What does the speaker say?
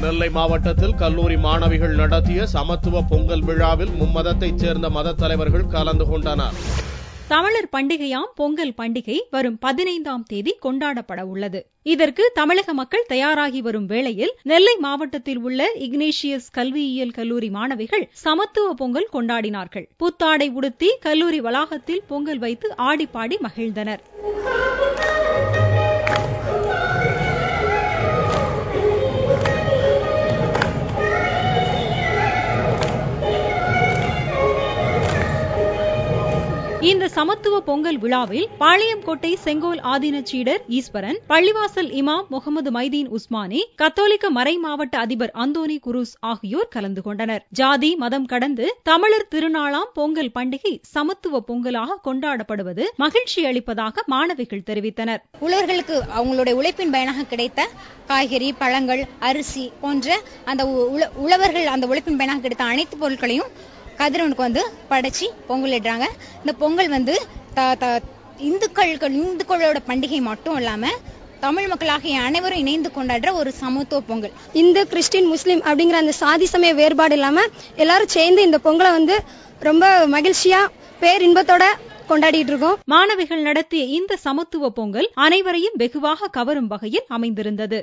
நெல்லை மாவட்டத்தில் கல்லூரி மாணவிகள் நடத்திய சமத்துவ பொங்கல் விழாவில் மும்மதத்தைச் சேர்ந்த மத தலைவர்கள் கலந்து கொண்டனர். தமிழர் பண்டிகையாம் பொங்கல் பண்டிகை வரும் 15ஆம் தேதி கொண்டாடப்பட உள்ளது. இதற்கு தமிழக மக்கள் தயாராகி வரும் வேளையில் நெல்லை மாவட்டத்தில் உள்ள இக்னேஷியஸ் கல்வியியல் கல்லூரி மாணவிகள் சமத்துவ பொங்கல் கொண்டாடினார்கள். புத்தாடை உடுத்தி கல்லூரி வளாகத்தில் பொங்கல் வைத்து ஆடிப்பாடி மகிழ்ந்தனர். இந்த சமத்துவ பொங்கல் விழாவில் பாளையங்கோட்டை செங்கோல் ஆதீன சீடர் ஈஸ்வரன், பள்ளிவாசல் இமாம் முகமது மைதீன் உஸ்மானி, கத்தோலிக்க மறை மாவட்ட அதிபர் அந்தோனி குரூஸ் ஆகியோர் கலந்து கொண்டனர். ஜாதி மதம் கடந்து தமிழர் திருநாளாம் பொங்கல் பண்டிகை சமத்துவ பொங்கலாக கொண்டாடப்படுவது மகிழ்ச்சி அளிப்பதாக மாணவிகள் தெரிவித்தனர். உழவர்களுக்கு அவங்களுடைய உழைப்பின் பயனாக கிடைத்த காய்கறி, பழங்கள், அரிசி போன்ற அந்த உழவர்கள் அந்த உழைப்பின் பயனாக கிடைத்த அனைத்து பொருட்களையும் கதிரவனுக்கு வந்து படைச்சி பொங்கல் இடுறாங்க. இந்த பொங்கல் வந்து இந்துக்களோட பண்டிகை மட்டும் இல்லாம தமிழ் மக்களாகிய அனைவரும் இணைந்து கொண்டாடுற ஒரு சமத்துவ பொங்கல். இந்து, கிறிஸ்டின், முஸ்லீம் அப்படிங்கிற அந்த சாதி சமய வேறுபாடு இல்லாம எல்லாரும் சேர்ந்து இந்த பொங்கலை வந்து ரொம்ப மகிழ்ச்சியா பேரின்பத்தோட கொண்டாடிட்டு இருக்கோம். மாணவிகள் நடத்திய இந்த சமத்துவ பொங்கல் அனைவரையும் வெகுவாக கவரும் வகையில் அமைந்திருந்தது.